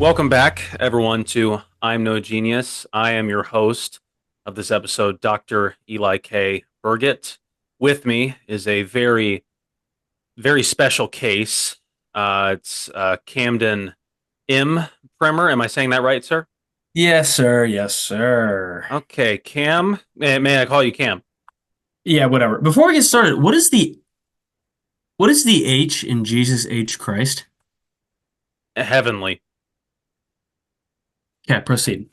Welcome back, everyone, to I'm No Genius. I am your host of this episode, Dr. Eli K. Burgett. With me is a very, very special case. It's Camden M. Primer. Am I saying that right, sir? Yes, sir. Yes, sir. Okay, Cam. May I call you Cam? Yeah, whatever. Before we get started, what is the H in Jesus H Christ? Heavenly. Okay, proceed.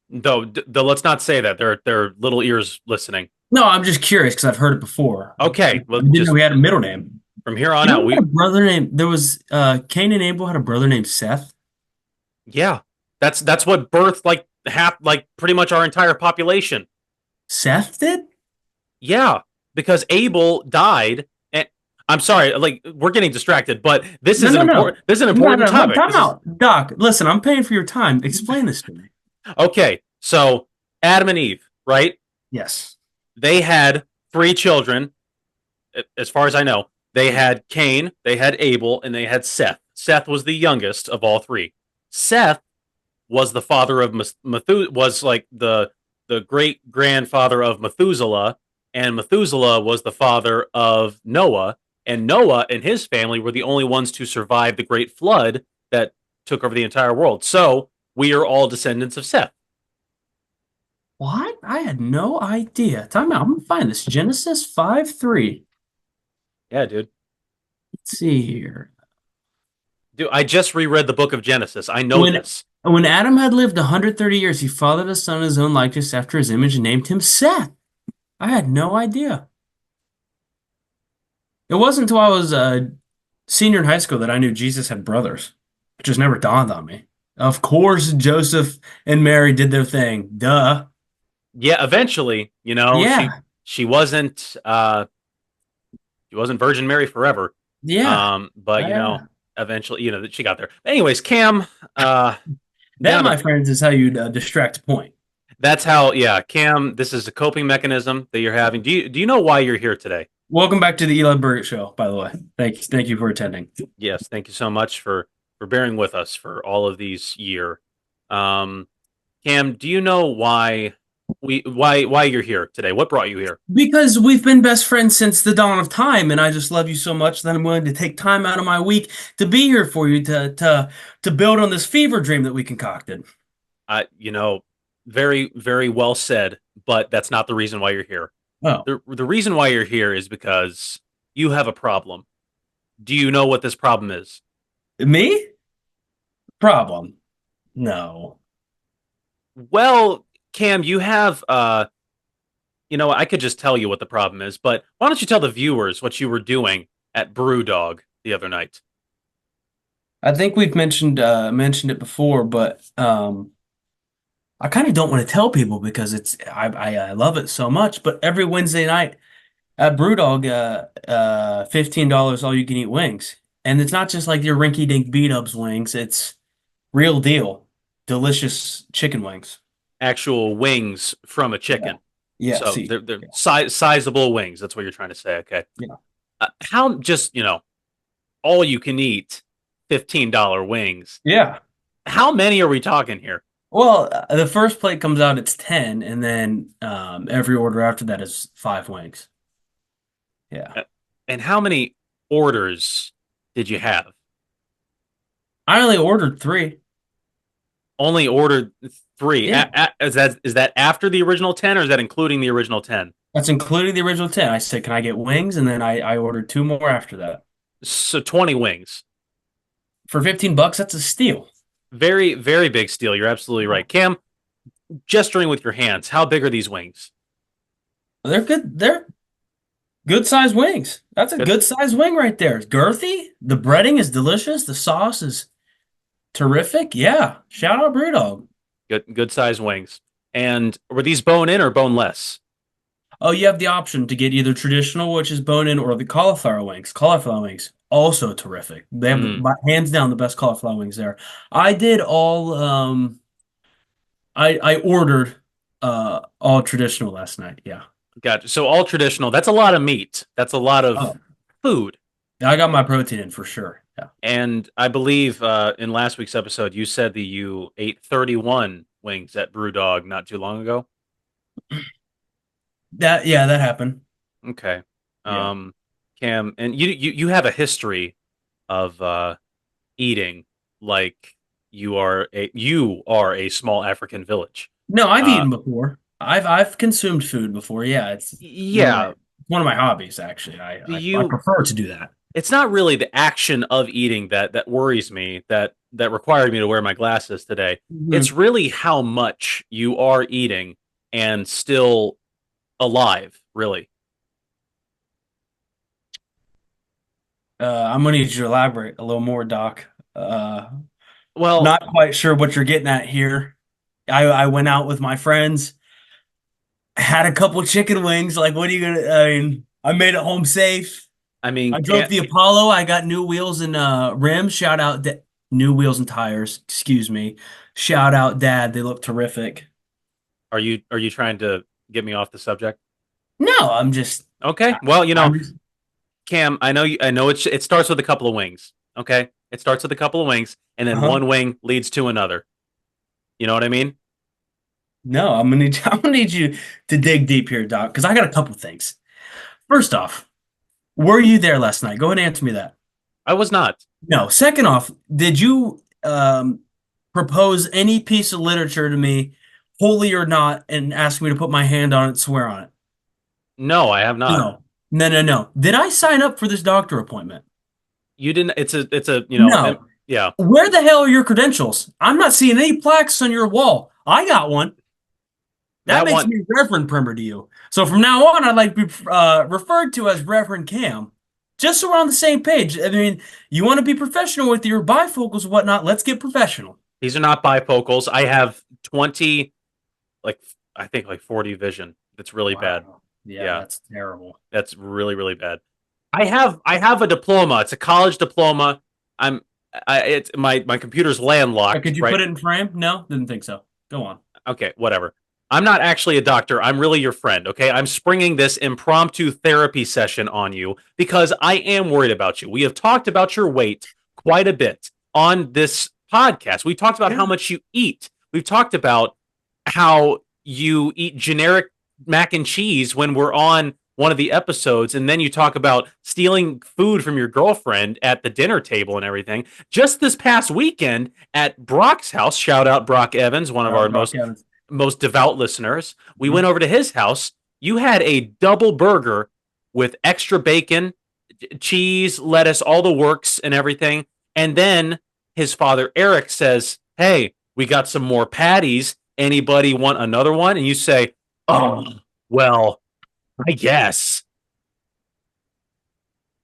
Though, let's not say that. There are little ears listening. No, I'm just curious because I've heard it before. I Okay, well, didn't know just he had a middle name. from here Do on you out, know he had a brother named there was Cain and Abel had a brother named Seth? yeah, that's what birthed like pretty much our entire population. Seth did? Yeah, because Abel died. And I'm sorry, like we're getting distracted, but this No, is an no, no. important this is an No, important no, no. topic. Time This is out. Doc, listen, I'm paying for your time. Explain this to me. okay. So Adam and Eve, right? Yes. They had three children, as far as I know. They had Cain, they had Abel, and they had Seth. Seth was the youngest of all three. Seth was the father of was like the great grandfather of Methuselah, and Methuselah was the father of Noah, and Noah and his family were the only ones to survive the great flood that took over the entire world. So we are all descendants of Seth. What? I had no idea. Time out. I'm gonna find this. Genesis 5:3. Yeah, dude. Let's see here. Dude, I just reread the book of Genesis. I know When this. when Adam had lived 130 years, he fathered a son in his own likeness after his image and named him Seth. I had no idea. It wasn't until I was a senior in high school that I knew Jesus had brothers. It just never dawned on me. Of course, Joseph and Mary did their thing. Duh. Yeah, eventually, Yeah. she wasn't Virgin Mary forever. Yeah. But Yeah. eventually, that she got there. Anyways, Cam, That, down to my friends, is how you distract a point. that's how, yeah, Cam, this is a coping mechanism that you're having. Do you know why you're here today? Welcome back to the Eli Burgett Show, by the way. Thank you for attending. Yes, thank you so much for bearing with us for all of these year. Um, Cam, do you know why you're here today? What brought you here? Because we've been best friends since the dawn of time, and I just love you so much that I'm willing to take time out of my week to be here for you to build on this fever dream that we concocted. You know, very very well said, but that's not the reason why you're here. Oh, The reason why you're here is because you have a problem. Do you know what this problem is? me? Problem? No. Well, Cam, you have I could just tell you what the problem is, but why don't you tell the viewers what you were doing at Brewdog the other night? I think we've mentioned it before, but I kind of don't want to tell people because I love it so much. But every Wednesday night at Brewdog, $15 all you can eat wings, and it's not just like your rinky dink beat ups wings. It's real deal, delicious chicken wings. Actual wings from a Yeah. chicken. Yeah. So See. they're Yeah. sizable wings. That's what you're trying to say, okay? Yeah. How just all you can eat $15 wings. Yeah. How many are we talking here? Well, the first plate comes out, it's 10, and then every order after that is five wings. Yeah. Uh, And how many orders did you have? I only ordered three. Only ordered three. Yeah. Is that after the original 10 or is that including the original 10? That's including the original 10. I said, can I get wings? And then I ordered two more after that. So 20 wings. For $15, that's a steal. Very, very big steal. You're absolutely right. Cam, gesturing with your hands, how big are these wings? They're good. They're good size wings. That's a Good. good size wing right there. It's girthy. The breading is delicious. The sauce is terrific. Yeah. Shout out Brewdog. Good size wings. And were these bone in or boneless? Oh, you have the option to get either traditional, which is bone in, or the cauliflower wings. Cauliflower wings, also terrific. They have Mm, hands down the best cauliflower wings there. I did all I ordered all traditional last night. Yeah. gotcha. So all traditional. That's a lot of meat. That's a lot of Oh, food. I got my protein in for sure. Yeah. And I believe in last week's episode, you said that you ate 31 wings at Brewdog not too long ago. That happened. Okay. Yeah. Um, Cam, and you have a history of eating like you are a small African village. No, I've Uh, eaten before. I've consumed food before. Yeah, it's yeah, one of my hobbies actually. I you prefer to do that. it's not really the action of eating that worries me, that required me to wear my glasses today. It's Mhm. really how much you are eating and still alive, really. I'm gonna need you to elaborate a little more, Doc. Uh, Well, Not quite sure what you're getting at here. I went out with my friends, had a couple chicken wings. Like, what are you gonna? I mean, I made it home safe. I mean, I drove the Apollo. I got new wheels and rims. Shout out new wheels and tires. Excuse me. Shout out, Dad. They look terrific. are you trying to get me off the subject? No, I'm just. Okay. I, Well, I'm just. Cam, I know it starts with a couple of wings. Okay? It starts with a couple of wings and then Uh-huh. one wing leads to another. You know what I mean? No, I'm gonna need. I'm gonna need you to dig deep here, Doc, because I got a couple things. First off, were you there last night? Go ahead and answer me that. I was not. No. Second off, did you propose any piece of literature to me, holy or not, and ask me to put my hand on it, swear on it? No, I have not. No. No, no, no. Did I sign up for this doctor appointment? You didn't it's a, No. yeah. Where the hell are your credentials? I'm not seeing any plaques on your wall. I got one. That That makes one me Reverend Primer to you. So from now on, I'd like to be referred to as Reverend Cam. Just so we're on the same page. I mean, you want to be professional with your bifocals and whatnot. Let's get professional. these are not bifocals. I have 20, like I think like 40 vision. That's really bad. Wow. Yeah, Yeah, that's terrible. that's really really bad. I have a diploma. It's a college diploma. I'm I it's my computer's landlocked, Could you right? put it in frame? No, didn't think so. Go on. Okay, whatever. I'm not actually a doctor. I'm really your friend, okay? I'm springing this impromptu therapy session on you because I am worried about you. We have talked about your weight quite a bit on this podcast. We talked about Yeah. how much you eat. We've talked about how you eat generic mac and cheese when we're on one of the episodes, and then you talk about stealing food from your girlfriend at the dinner table and everything. Just this past weekend at Brock's house, shout out Brock Evans, one of our Brock Evans. most devout listeners. We Mhm. went over to his house. You had a double burger with extra bacon, cheese, lettuce, all the works and everything. And then his father, Eric, says, "Hey, we got some more patties. Anybody want another one?" And you say, "Oh, well, I guess."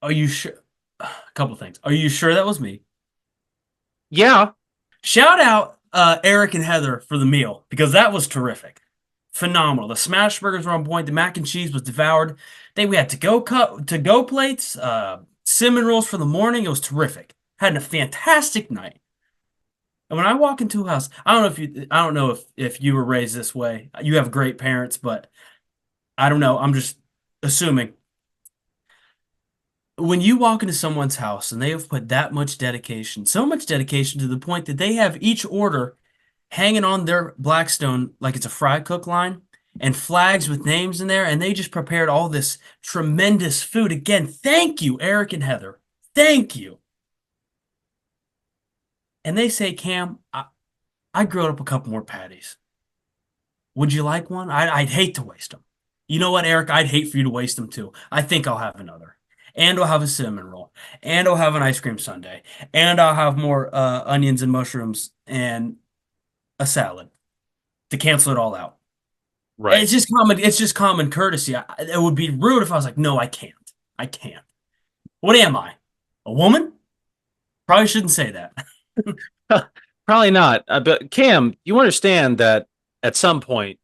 Are you sure? A couple things. Are you sure that was me? Yeah, Shout out Eric and Heather for the meal because that was terrific. Phenomenal. The smash burgers were on point. The mac and cheese was devoured. We had to go plates, cinnamon rolls for the morning. It was terrific. Had a fantastic night. And when I walk into a house, I don't know if you were raised this way. You have great parents, but I don't know. I'm just assuming. When you walk into someone's house and they have put that much dedication, so much dedication to the point that they have each order hanging on their Blackstone like it's a fry cook line and flags with names in there, and they just prepared all this tremendous food. Again, thank you, Eric and Heather. Thank you. And they say, Cam, I grilled up a couple more patties. Would you like one? I'd hate to waste them. You know what, Eric? I'd hate for you to waste them too. I think I'll have another. And I'll have a cinnamon roll. And I'll have an ice cream sundae. And I'll have more onions and mushrooms and a salad to cancel it all out. right. It's just common courtesy. It would be rude if I was like, no, I can't. I can't. What am I? A woman? Probably shouldn't say that. Probably not. But Cam, you understand that at some point,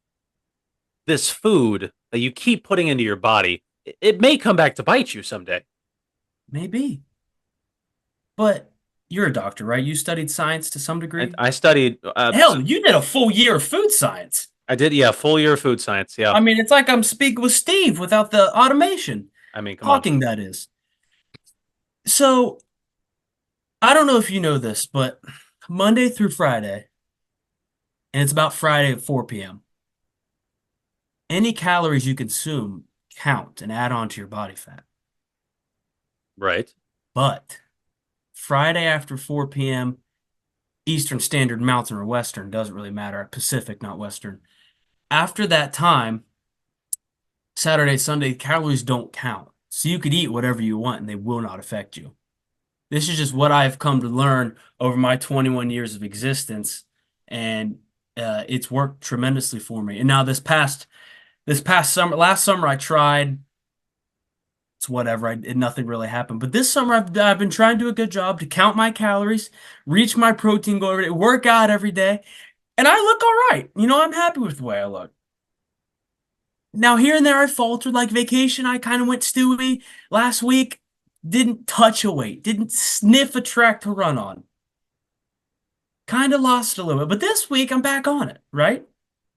this food that you keep putting into your body, it may come back to bite you someday. Maybe. But you're a doctor, right? You studied science to some I, degree. I studied. Hell, you did a full year of food science. I did, yeah, full year of food science. Yeah, I mean, it's like I'm speaking with Steve without the automation. I mean, come on. Talking, that is. So I don't know if you know this, but Monday through Friday, and it's about Friday at 4 p.m., any calories you consume count and add on to your body fat. Right. But Friday after 4 p.m., Eastern Standard Mountain or Western, doesn't really matter. Pacific, not Western. After that time, Saturday, Sunday, calories don't count. So you could eat whatever you want and they will not affect you. This is just what I've come to learn over my 21 years of existence, and it's worked tremendously for me. And now this past summer, last summer I tried. It's whatever. Nothing really happened. But this summer I've been trying to do a good job to count my calories, reach my protein goal every day, work out every day, and I look all right. I'm happy with the way I look. Now here and there I faltered, like vacation. I kind of went stewy last week. Didn't touch a weight, didn't sniff a track to run on. Kind of lost a little bit, but this week I'm back on it, right?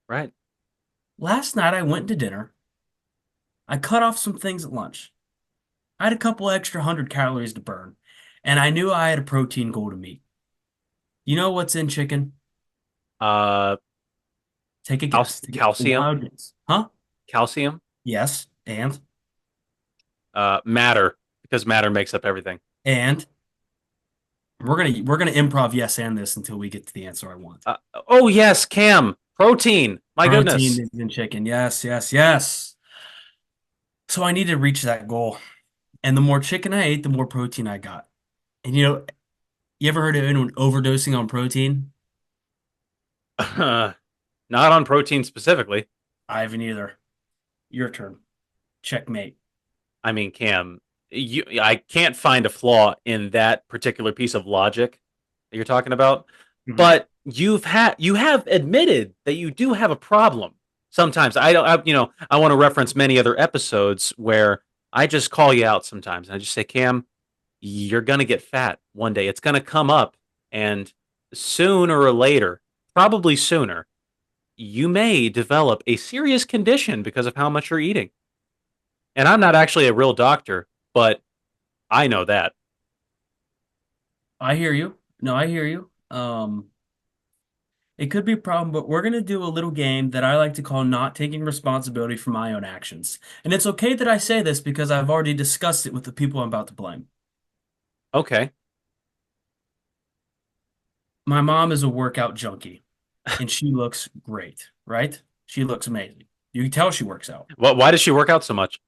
Right. Last night I went to dinner. I cut off some things at lunch. I had a couple extra 100 calories to burn, and I knew I had a protein goal to meet. You know what's in chicken? Uh, Take a guess. Take a calcium, wild guess. Huh? calcium, Yes. matter, because matter makes up everything. And we're gonna improv yes and this until we get to the answer I want. Oh yes, Cam, protein. My Protein goodness. is in chicken. Yes, yes, yes. So I needed to reach that goal. And the more chicken I ate, the more protein I got. And you ever heard of anyone overdosing on protein? Not on protein specifically. I haven't either. Your turn. Checkmate. I mean, Cam, I can't find a flaw in that particular piece of logic that you're talking about. Mhm. But you have admitted that you do have a problem. Sometimes I don't, I want to reference many other episodes where I just call you out sometimes, and I just say, Cam, you're gonna get fat one day. It's gonna come up, and sooner or later, probably sooner, you may develop a serious condition because of how much you're eating. And I'm not actually a real doctor, but I know that. I hear you. No, I hear you. It could be a problem, but we're gonna do a little game that I like to call not taking responsibility for my own actions. And it's okay that I say this because I've already discussed it with the people I'm about to blame. Okay. My mom is a workout junkie, and she looks great, right? She looks amazing. You can tell she works out. Well, why does she work out so much?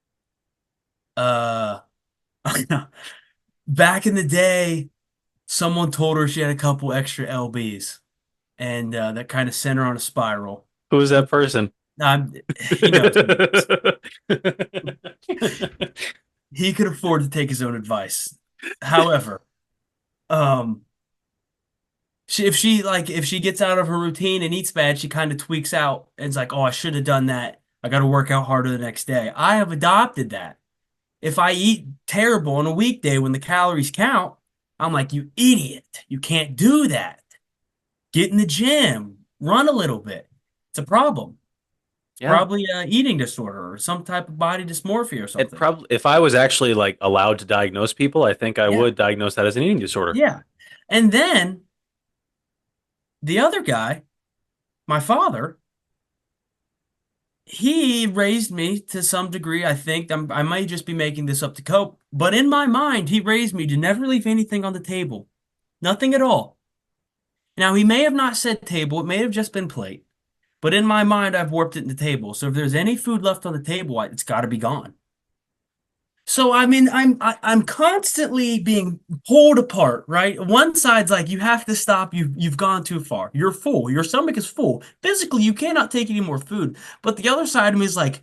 Uh, back in the day, someone told her she had a couple extra LBs, and that kind of sent her on a spiral. Who is that person? Um, he knows who he is. He could afford to take his own advice. However, um, if she gets out of her routine and eats bad, she kind of tweaks out and it's like, oh, I should have done that. I got to work out harder the next day. I have adopted that. If I eat terrible on a weekday when the calories count, I'm like, you idiot. You can't do that. Get in the gym, run a little bit. It's a problem. It's Yeah. probably a eating disorder or some type of body dysmorphia or It something. probably, if I was actually like allowed to diagnose people, I think I Yeah. would diagnose that as an eating disorder. Yeah. And then the other guy, my father, he raised me to some degree. I think I might just be making this up to cope, but in my mind, he raised me to never leave anything on the table, nothing at all. Now, he may have not said table, it may have just been plate, but in my mind, I've warped it into table. So if there's any food left on the table, it's got to be gone. So I mean, I'm constantly being pulled apart, right? One side's like you have to stop. You've gone too far. You're full. Your stomach is full. Physically, you cannot take any more food. But the other side of me is like,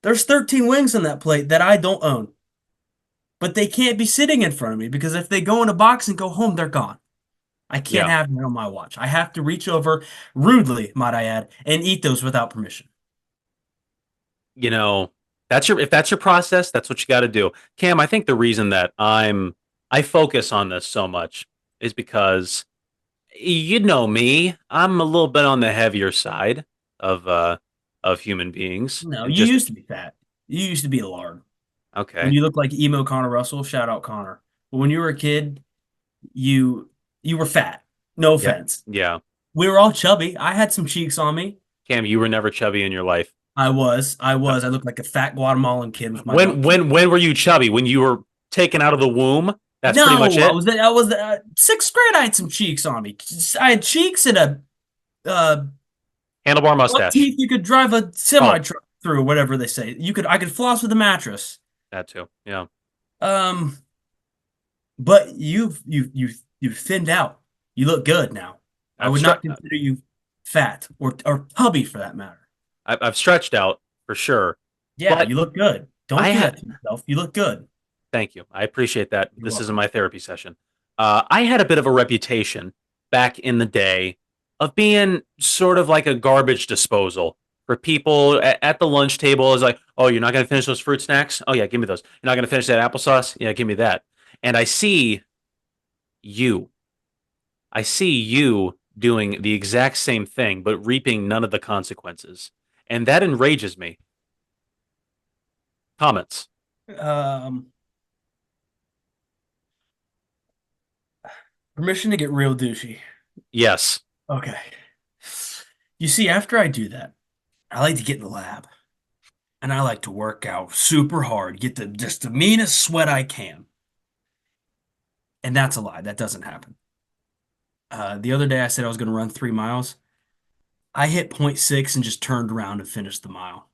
there's 13 wings on that plate that I don't own, but they can't be sitting in front of me because if they go in a box and go home, they're gone. I can't Yeah. have them on my watch. I have to reach over rudely, might I add, and eat those without permission. You know, if that's your process, that's what you got to do. Cam, I think the reason that I focus on this so much is because you know me, I'm a little bit on the heavier side of human beings. No, And you just used to be fat. You used to be a lard. When okay. you look like emo Connor Russell, shout out Connor. But when you were a kid, you you were fat. No Yeah. offense. Yeah. We were all chubby. I had some cheeks on me. Cam, you were never chubby in your life. I Uh, was. I looked like a fat Guatemalan kid with my butt. when were you chubby? When you were taken out of the womb? That's pretty much No, it. I was sixth grade. I had some cheeks on me. I had cheeks and a uh, Handlebar what mustache. teeth you could drive a semi Oh, truck through, whatever they say. I could floss with a mattress. that too. Yeah. Um, but you've thinned out. You look good now. I I've would stre- not consider you fat or tubby for that matter. I've stretched out for sure, Yeah, but you look good. I Don't do had. that to yourself. You look good. Thank you. I appreciate that. You're This isn't welcome. my therapy session. I had a bit of a reputation back in the day of being sort of like a garbage disposal for people at the lunch table. Is like, oh, you're not going to finish those fruit snacks? Oh yeah, give me those. You're not going to finish that applesauce? Yeah, give me that. And you. I see you doing the exact same thing, but reaping none of the consequences, and that enrages me. Comments? Um, Permission to get real douchey. Yes. Okay. You see, after I do that, I like to get in the lab and I like to work out super hard, get the just the meanest sweat I can. And that's a lie. That doesn't happen. The other day I said I was going to run 3 miles. I hit point 0.6 and just turned around and finished the mile.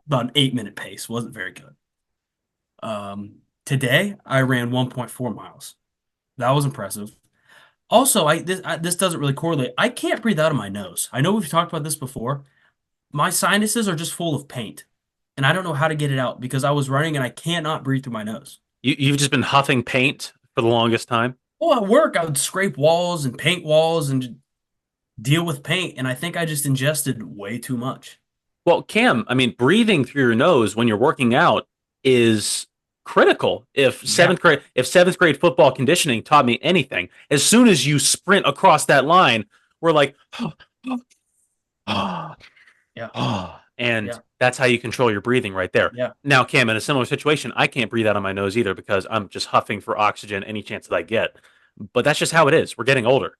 About an 8 minute pace. Wasn't very good. Today I ran 1.4 miles. That was impressive. Also, this doesn't really correlate. I can't breathe out of my nose. I know we've talked about this before. My sinuses are just full of paint, and I don't know how to get it out because I was running and I cannot breathe through my nose. You've just been huffing paint for the longest time. Well, at work, I would scrape walls and paint walls and deal with paint, and I think I just ingested way too much. Well, Cam, I mean, breathing through your nose when you're working out is critical. Yeah. If seventh grade football conditioning taught me anything, as soon as you sprint across that line, we're like, Yeah. and Yeah. that's how you control your breathing right there. Yeah. Now, Cam, in a similar situation, I can't breathe out of my nose either because I'm just huffing for oxygen any chance that I get. But that's just how it is. We're getting older.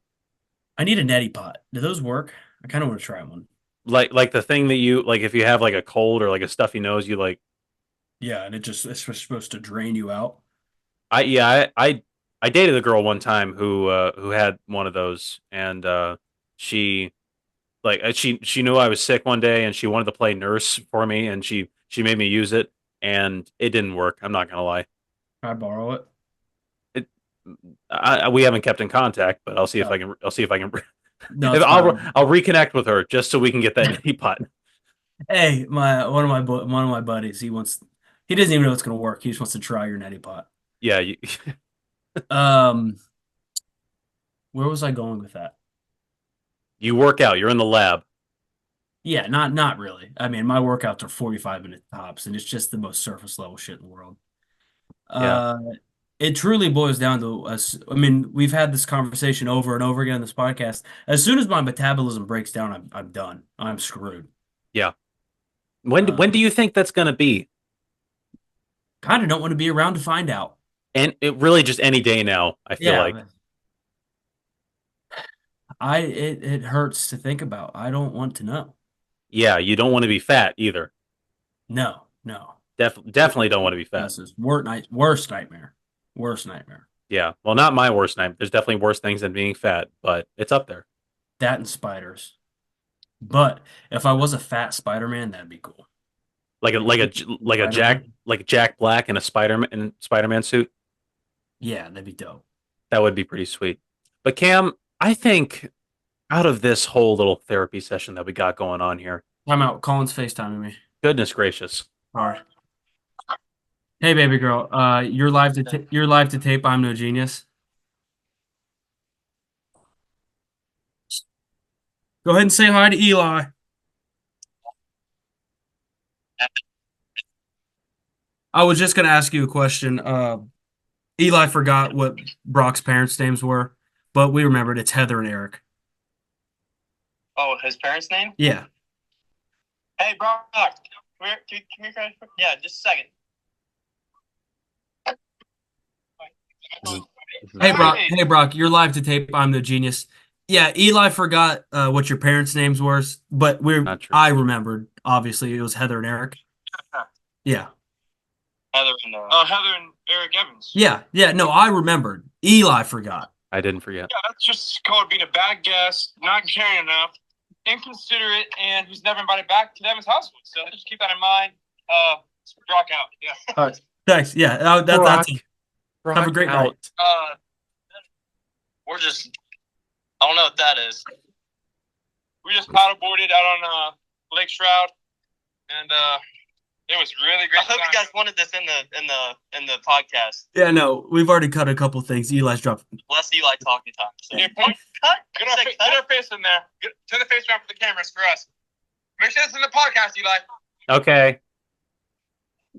I need a neti pot. Do those work? I kind of want to try one. Like the thing that you like if you have like a cold or like a stuffy nose, you like Yeah, and it's supposed to drain you out. I yeah, I dated a girl one time who had one of those, and she she knew I was sick one day and she wanted to play nurse for me, and she made me use it, and it didn't work. I'm not gonna lie. Can I borrow it? It we haven't kept in contact, but Oh, I'll see if I can no, if it's fine. I'll reconnect with her just so we can get that nitty pot. Hey, one of my buddies, he doesn't even know it's gonna work. He just wants to try your neti pot. Yeah, Um, where was I going with that? you work out. You're in the lab. Yeah, not really. I mean, my workouts are 45-minute tops, and it's just the most surface level shit in the world. Yeah. Uh, it truly boils down to us. I mean, we've had this conversation over and over again on this podcast. As soon as my metabolism breaks down, I'm done. I'm screwed. Yeah. Uh, When do you think that's gonna be? Kind of don't want to be around to find out. And it really just any day now, I feel like. Yeah, it hurts to think about. I don't want to know. Yeah, you don't want to be fat either. No, no. Definitely don't want to be fat. This is worst nightmare. Worst nightmare. Yeah. Well, not my worst nightmare. There's definitely worse things than being fat, but it's up there. That and spiders. But if I was a fat Spider-Man, that'd be cool. Spider-Man? Like a Jack Black in a Spider-Man suit. Yeah, that'd be dope. That would be pretty sweet. But Cam, I think out of this whole little therapy session that we got going on here, I'm out. Colin's FaceTiming me. goodness gracious. All right. Hey, baby girl. You're live to tape. I'm no genius. Go ahead and say hi to Eli. I was just gonna ask you a question. Eli forgot what Brock's parents' names were, but we remembered it's Heather and Eric. Oh, his parents' name? Yeah. Hey, Brock. Come here, come here, yeah, just a second. Hey Brock, you're live to tape. I'm the genius. Yeah, Eli forgot what your parents' names were, but Not true. I remembered. Obviously, it was Heather and Eric. Yeah. Heather and Eric Evans. Yeah. No, I remembered. Eli forgot. I didn't forget. Yeah, that's just called being a bad guest, not caring enough, inconsiderate, and he's never invited back to Devin's household. So just keep that in mind. Rock out. Yeah. Thanks. Yeah, that's it. Have a great night. We're just, I don't know what that is. We just paddleboarded out on Lake Shroud, and it was really great. I hope you guys wanted this in the podcast. Yeah, no, we've already cut a couple things. Eli's dropped. Less Eli talking time. So. Yeah, cut. Get our face in there. Turn the face around for the cameras for us. Make sure it's in the podcast, Eli. Okay.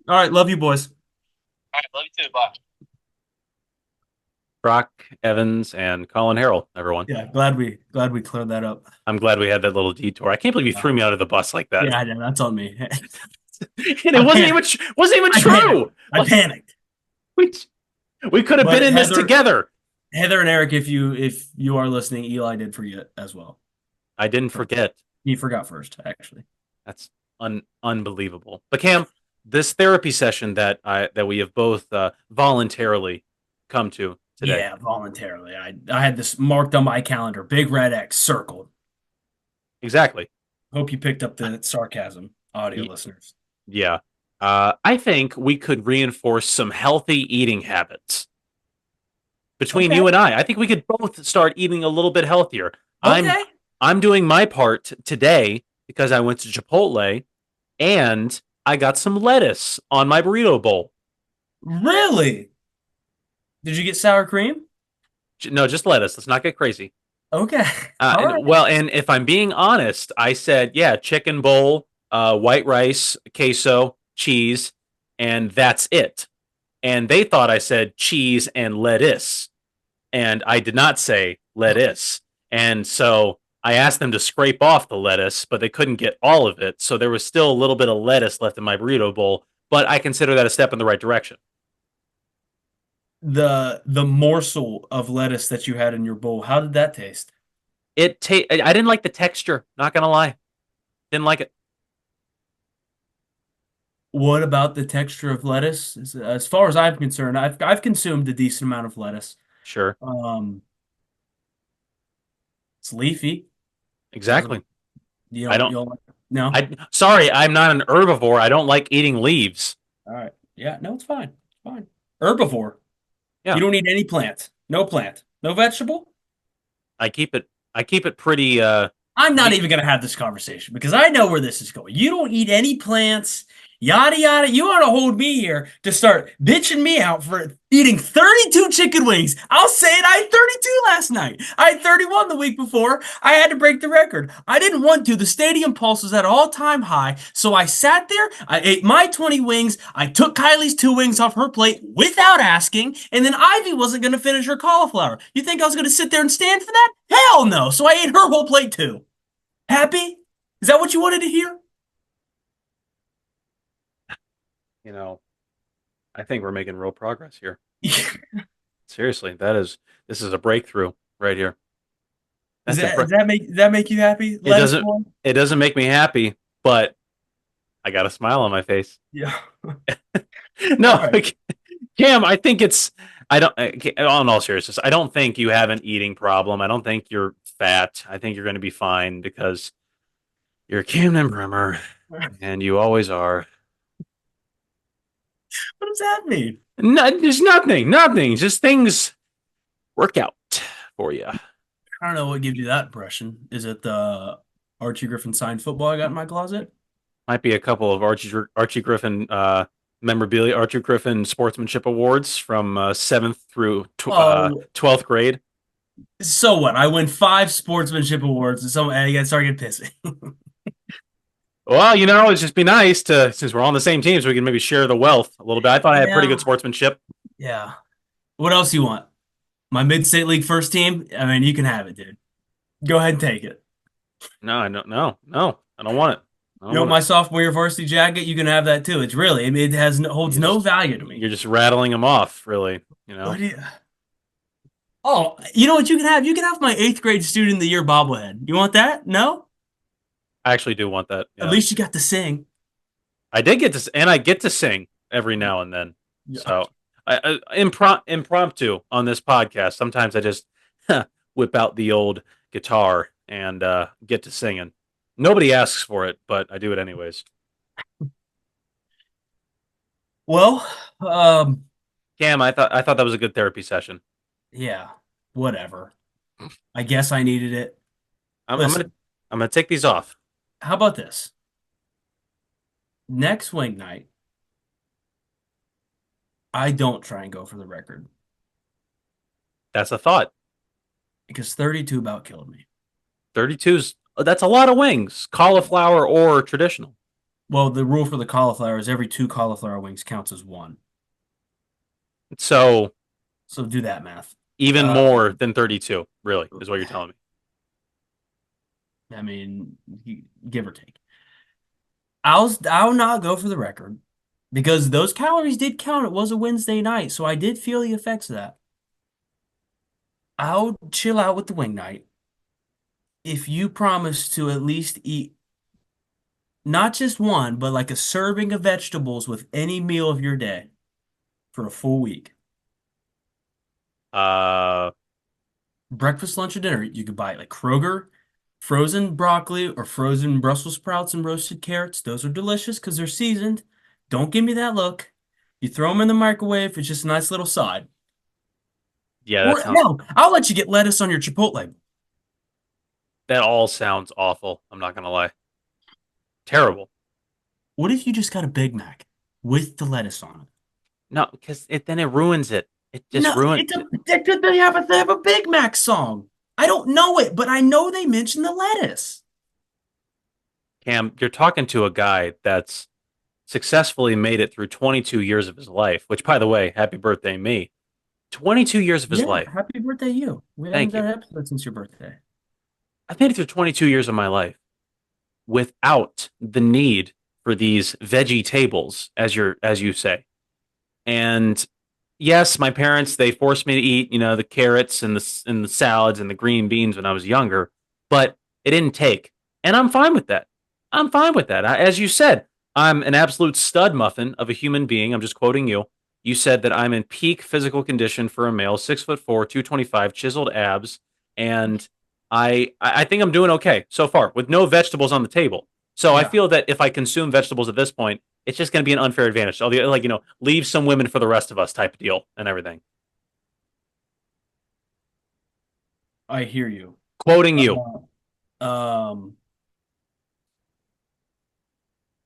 All right, love you, boys. All right, love you too. Bye. Brock Evans and Colin Harrell, everyone. Yeah, glad we cleared that up. I'm glad we had that little detour. I can't believe you threw me out of the bus like that. Yeah, I know, that's on me. And it wasn't even true. I panicked. We could have been in this together. Heather and Eric, if you are listening, Eli did forget as well. I didn't forget. He forgot first, actually. That's unbelievable. But Cam, this therapy session that we have both voluntarily come to today. Yeah, voluntarily. I had this marked on my calendar, big red X circled. Exactly. Hope you picked up the sarcasm, audio listeners. Yeah. I think we could reinforce some healthy eating habits between you and I. I think we could both start eating a little bit healthier. Okay. I'm doing my part today because I went to Chipotle and I got some lettuce on my burrito bowl. Really? Did you get sour cream? No, just lettuce. Let's not get crazy. Okay. Well, and if I'm being honest, I said, yeah, chicken bowl, white rice, queso, cheese, and that's it. And they thought I said cheese and lettuce. And I did not say lettuce. And so I asked them to scrape off the lettuce, but they couldn't get all of it. So there was still a little bit of lettuce left in my burrito bowl, but I consider that a step in the right direction. The morsel of lettuce that you had in your bowl, how did that taste? I didn't like the texture, not gonna lie. Didn't like it. What about the texture of lettuce? As far as I'm concerned, I've consumed a decent amount of lettuce. Sure. It's leafy. Exactly. No. Sorry, I'm not an herbivore. I don't like eating leaves. All right. Yeah, no, it's fine. It's fine. Herbivore. Yeah. You don't eat any plant. No plant. No vegetable? I keep it pretty I'm not even gonna have this conversation because I know where this is going. You don't eat any plants, yada yada. You want to hold me here to start bitching me out for eating 32 chicken wings. I'll say it. I had 32 last night. I had 31 the week before. I had to break the record. I didn't want to. The stadium pulse was at all-time high, so I sat there. I ate my 20 wings. I took Kylie's 2 wings off her plate without asking, and then Ivy wasn't going to finish her cauliflower. You think I was going to sit there and stand for that? Hell no. So I ate her whole plate too. Happy? Is that what you wanted to hear? You know, I think we're making real progress here. Seriously, this is a breakthrough right here. Does that make you happy? It doesn't make me happy, but I got a smile on my face. Yeah. No, right. Cam, I think on all seriousness, I don't think you have an eating problem. I don't think you're fat. I think you're going to be fine because you're Camden Brimmer, and you always are. What does that mean? No, there's nothing. Just things work out for you. I don't know what gives you that impression. Is it the Archie Griffin signed football I got in my closet? Might be a couple of Archie Griffin memorabilia, Archie Griffin sportsmanship awards from 7th through 12th grade. So what? I win 5 sportsmanship awards, and you guys start getting pissy. Well, it'd just be nice since we're on the same team, so we can maybe share the wealth a little bit. I thought I had pretty good sportsmanship. Yeah. What else you want? My mid-state league first team? I mean, you can have it, dude. Go ahead and take it. No, I don't want it. My sophomore year varsity jacket? You can have that too. It's really, it holds no value to me. You're just rattling them off, really. What do you... Oh, you know what you can have? You can have my 8th grade student of the year bobblehead. You want that? No? I actually do want that. At Yeah. least you got to sing. I did get to, and I get to sing every now and then. Yeah. So, impromptu on this podcast. Sometimes I just whip out the old guitar and get to singing. Nobody asks for it, but I do it anyways. Well, Cam, I thought that was a good therapy session. yeah, whatever. I guess I needed it. I'm Listen, gonna I'm gonna take these off. how about this? Next wing night, I don't try and go for the record That's a thought. because 32 about killed me. 32's that's a lot of wings, cauliflower or traditional. Well, the rule for the cauliflower is every 2 cauliflower wings counts as 1. So So do that math. even more than 32, really, is what you're telling me. I mean, give or take. I'll not go for the record because those calories did count. It was a Wednesday night, so I did feel the effects of that. I'll chill out with the wing night if you promise to at least eat not just one, but like a serving of vegetables with any meal of your day for a full week. Uh, Breakfast, lunch, or dinner. You could buy like Kroger, frozen broccoli or frozen Brussels sprouts and roasted carrots. Those are delicious because they're seasoned. Don't give me that look. You throw them in the microwave. It's just a nice little side. yeah, Or no, I'll let you get lettuce on your Chipotle. that all sounds awful. I'm not gonna lie. Terrible. What if you just got a Big Mac with the lettuce on it? No, because then it ruins it. It just No, ruins it. they have a Big Mac song. I don't know it, but I know they mentioned the lettuce. Cam, you're talking to a guy that's successfully made it through 22 years of his life, which, by the way, happy birthday, me. 22 years of his Yeah, life. happy birthday, you. We haven't Thank done you. an episode since your birthday. I've made it through 22 years of my life without the need for these veggie tables, as you say. And yes, my parents, they forced me to eat, the carrots and the salads and the green beans when I was younger, but it didn't take. And I'm fine with that. I'm fine with that. As you said, I'm an absolute stud muffin of a human being. I'm just quoting you. You said that I'm in peak physical condition for a male, 6'4", 225, chiseled abs, and I think I'm doing okay so far with no vegetables on the table. So I Yeah. feel that if I consume vegetables at this point, it's just going to be an unfair advantage. So, leave some women for the rest of us type of deal and everything. I hear you. Quoting you.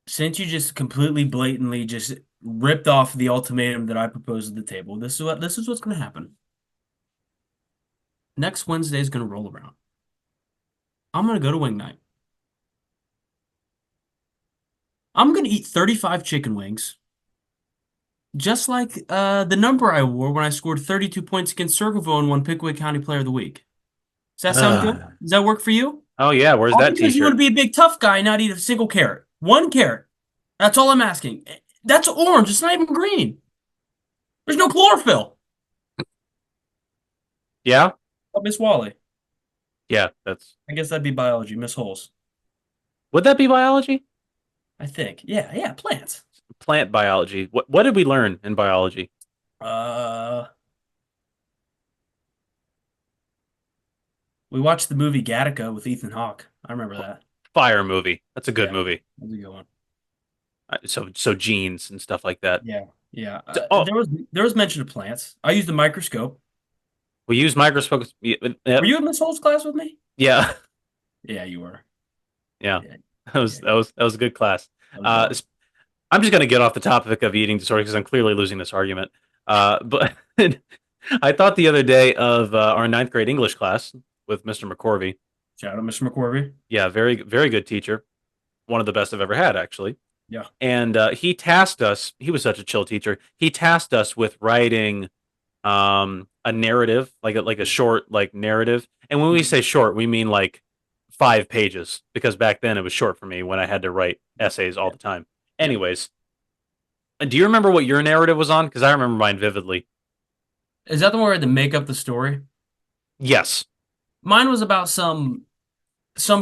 Since you just completely blatantly just ripped off the ultimatum that I proposed at the table, this is what's going to happen. Next Wednesday is going to roll around. I'm going to go to wing night. I'm going to eat 35 chicken wings, just like the number I wore when I scored 32 points against Circleville and won Pickaway County Player of the Week. Does that sound good? Does that work for you? Oh, yeah. Where's All that because you t-shirt? want to be a big tough guy and not eat a single carrot. 1 carrot. That's all I'm asking. That's orange. It's not even green. There's no chlorophyll. Yeah? Oh, Miss Wally. Yeah, I guess that'd be biology. Miss Holes. would that be biology? I think. Yeah, plants. Plant biology. What did we learn in biology? We watched the movie Gattaca with Ethan Hawke. I remember that. Fire movie. That's a good Yeah. movie. That's a good one. So genes and stuff like that. Yeah. Oh. There was mention of plants. I used the microscope. We use microscopes. Were you in Miss Holes class with me? Yeah. Yeah, you were. Yeah. Yeah. That was a good class. That was I'm just going to get off the topic of eating disorder because I'm clearly losing this argument. But I thought the other day of our 9th grade English class with Mr. McCorvey. Shout out, Mr. McCorvey. Yeah, very, very good teacher. One of the best I've ever had, actually. Yeah. And he tasked us, he was such a chill teacher. He tasked us with writing a narrative, like a short narrative. And when we say short, we mean like 5 pages, because back then it was short for me when I had to write essays all the time. Anyways, do you remember what your narrative was on? Because I remember mine vividly. Is that the one where I had to make up the story? Yes. Mine was about some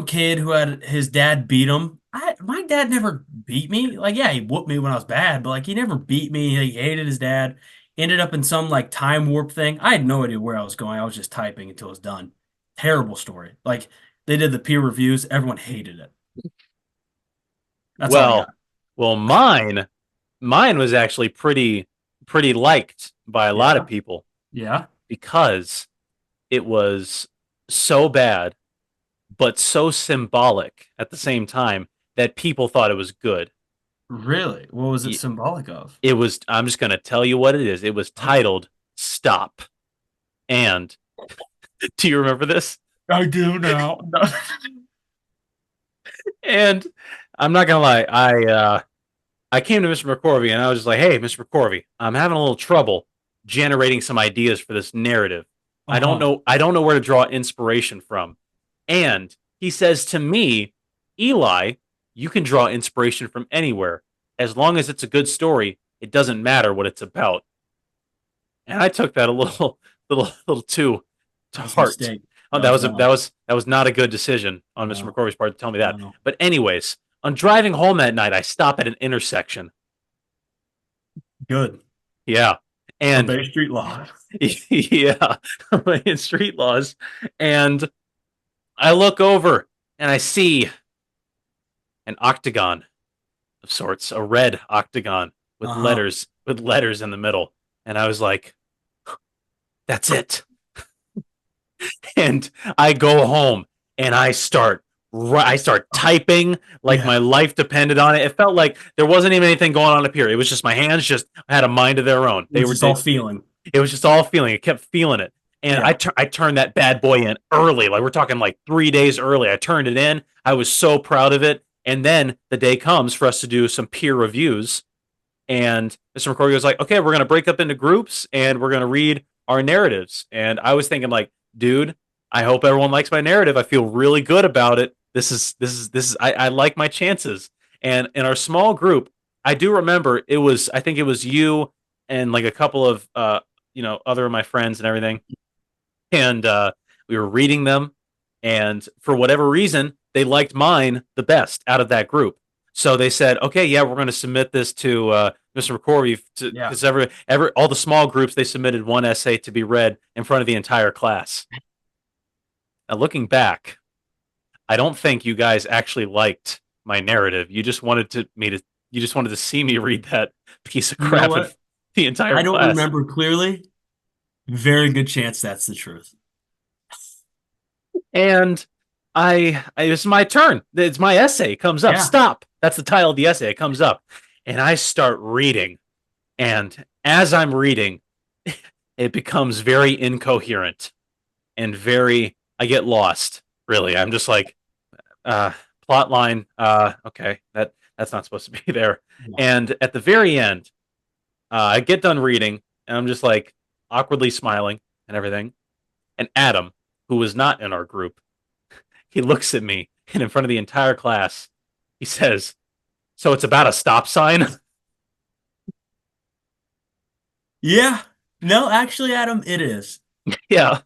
kid who had his dad beat him. My dad never beat me. Like, yeah, he whooped me when I was bad, but like he never beat me. He hated his dad. Ended up in some like time warp thing. I had no idea where I was going. I was just typing until it was done. Terrible story. Like they did the peer reviews. Everyone hated it. That's all I Well, got. well, mine was actually pretty liked by a lot of Yeah. people Yeah. because it was so bad, but so symbolic at the same time that people thought it was good. Really? What was it symbolic of? It was, I'm just going to tell you what it is. It was Okay. titled Stop. And do you remember this? I do now. And I'm not going to lie. I came to Mr. McCorvey and I was just like, hey, Mr. McCorvey, I'm having a little trouble generating some ideas for this narrative. Uh-huh. I don't know where to draw inspiration from. And he says to me, Eli, you can draw inspiration from anywhere. As long as it's a good story, it doesn't matter what it's about. And I took that a little little too to That's a heart. mistake. Oh, That was wrong. that was not a good decision on Mr. No. McCorvey's part to tell me that. No. But anyways, on driving home that night, I stop at an intersection. Good. Yeah. And Obey street law. yeah, in street laws. And I look over and I see an octagon of sorts, a red octagon Uh-huh. with letters in the middle. And I was like, that's it. And I go home and I start typing like Yeah. my life depended on it. It felt like there wasn't even anything going on up here. It was just my hands just had a mind of their own. It was just all feeling. It was just all feeling. It kept feeling it. And Yeah. I turned that bad boy in early. Like we're talking like 3 days early. I turned it in. I was so proud of it. And then the day comes for us to do some peer reviews. And Mr. McCordy was like, okay, we're going to break up into groups and we're going to read our narratives. And I was thinking like, dude, I hope everyone likes my narrative. I feel really good about it. I like my chances. And in our small group, I do remember I think it was you and like a couple of, other of my friends and everything. And we were reading them. And for whatever reason, they liked mine the best out of that group. So they said, okay, yeah, we're going to submit this to Mr. McCorvey Yeah. because all the small groups they submitted one essay to be read in front of the entire class. Now, looking back, I don't think you guys actually liked my narrative. You just wanted to see me read that piece of You know crap in what? the entire I don't class. remember clearly. Very good chance that's the truth. And it's my turn. It's my essay. It comes up. Yeah. Stop. That's the title of the essay. It comes up, and I start reading. And as I'm reading, it becomes very incoherent and I get lost. Really, I'm just like, plot line. Okay, that's not supposed to be there. Yeah. And at the very end, I get done reading, and I'm just like awkwardly smiling and everything. And Adam, who was not in our group, he looks at me, and in front of the entire class, he says, "So it's about a stop sign?" Yeah. No, actually, Adam, it is. Yeah.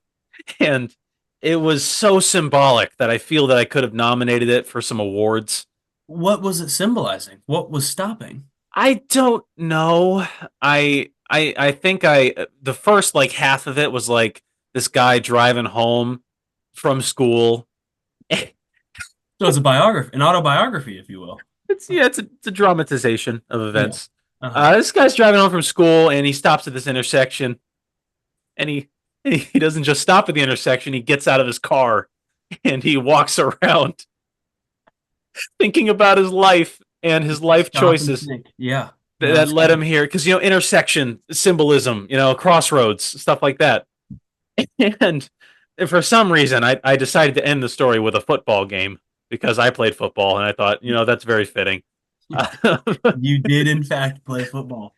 And it was so symbolic that I feel that I could have nominated it for some awards. What was it symbolizing? What was stopping? I don't know. I think the first like half of it was like this guy driving home from school. So it's a biography, an autobiography, if you will. It's a dramatization of Yeah. events. Uh-huh. This guy's driving home from school and he stops at this intersection and he doesn't just stop at the intersection, he gets out of his car and he walks around thinking about his life and his life Stop and choices think. Yeah. that, No, that that's led good. him here because intersection symbolism, crossroads, stuff like that. And for some reason I decided to end the story with a football game because I played football and I thought that's very fitting. You did, in fact, play football.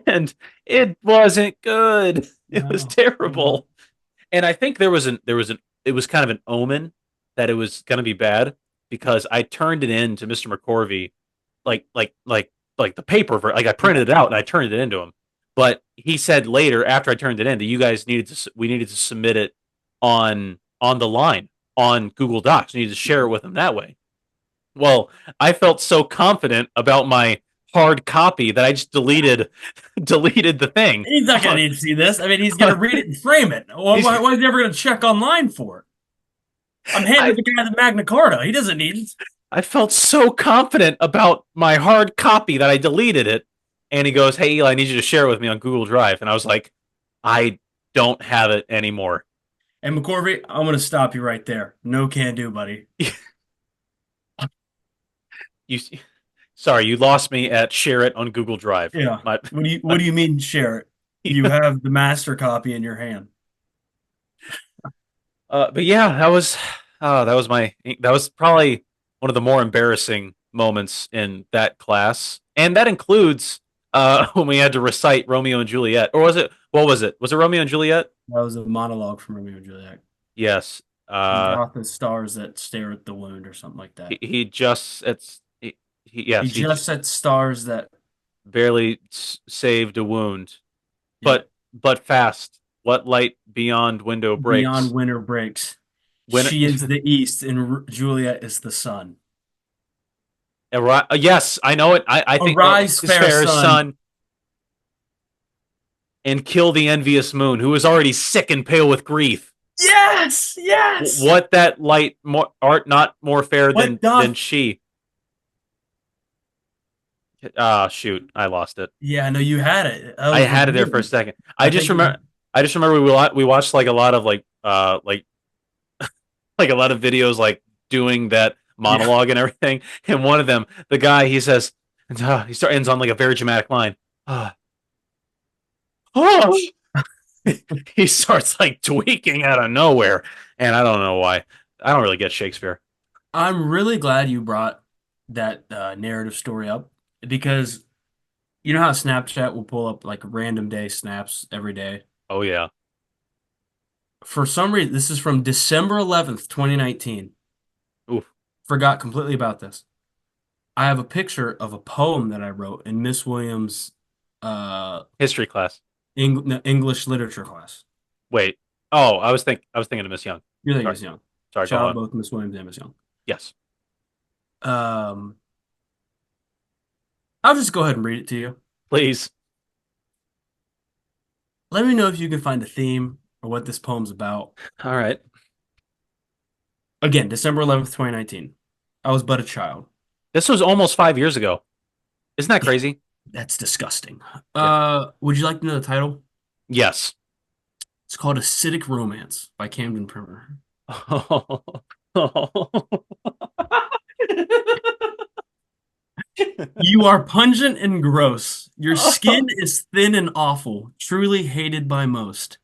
And it wasn't good. It was No. terrible. And I think it was kind of an omen that it was going to be bad because I turned it in to Mr. McCorvey like the paper like I printed it out and I turned it into him. But he said later after I turned it in that we needed to submit it on the line on Google Docs. You need to share it with them that way. Well, I felt so confident about my hard copy that I just deleted the thing. He's not going to need to see this. I mean, he's going to read it and frame it. Why is he ever going to check online for it? I'm handing the guy the Magna Carta. He doesn't need it. I felt so confident about my hard copy that I deleted it. And he goes, "Hey, Eli, I need you to share it with me on Google Drive." And I was like, "I don't have it anymore." And McCorvey, I'm going to stop you right there. No can do, buddy. Sorry, you lost me at share it on Google Drive. Yeah. What do you mean share it? You have the master copy in your hand. But yeah, that was probably one of the more embarrassing moments in that class, and that includes when we had to recite Romeo and Juliet, or was it? What was it? Was it Romeo and Juliet? That was a monologue from Romeo and Juliet. Yes. The stars that stare at the wound, or something like that. He just set stars that barely saved a wound, Yeah. but fast. What light beyond window breaks? beyond winter breaks. She is the east, and Juliet is the sun. Yes, I know it. I think Arise, fair sun, and kill the envious moon, who is already sick and pale with grief. Yes, yes. What that light art not more fair than she? Shoot, I lost it. Yeah, no, you had it. I had it there for a second. I just remember we watched like a lot of like a lot of videos like doing that monologue and everything. And one of them, the guy, he says, ends on like a very dramatic line. He starts like tweaking out of nowhere, and I don't know why. I don't really get Shakespeare. I'm really glad you brought that narrative story up, because you know how Snapchat will pull up like random day snaps every day? Oh yeah. For some reason, this is from December 11th, 2019. Oof. Forgot completely about this. I have a picture of a poem that I wrote in Miss Williams' history class. English literature class. Wait. Oh, I was thinking of Miss Young. You're thinking Miss Young. Sorry, shout out both Miss Williams and Miss Young. Yes. I'll just go ahead and read it to you. Please. Let me know if you can find a theme or what this poem's about. All right. Again, December 11th, 2019. I was but a child. This was almost 5 years ago. Isn't that crazy? That's disgusting. Yeah. Would you like to know the title? Yes. It's called Acidic Romance by Camden Primer. You are pungent and gross. Your skin is thin and awful, truly hated by most.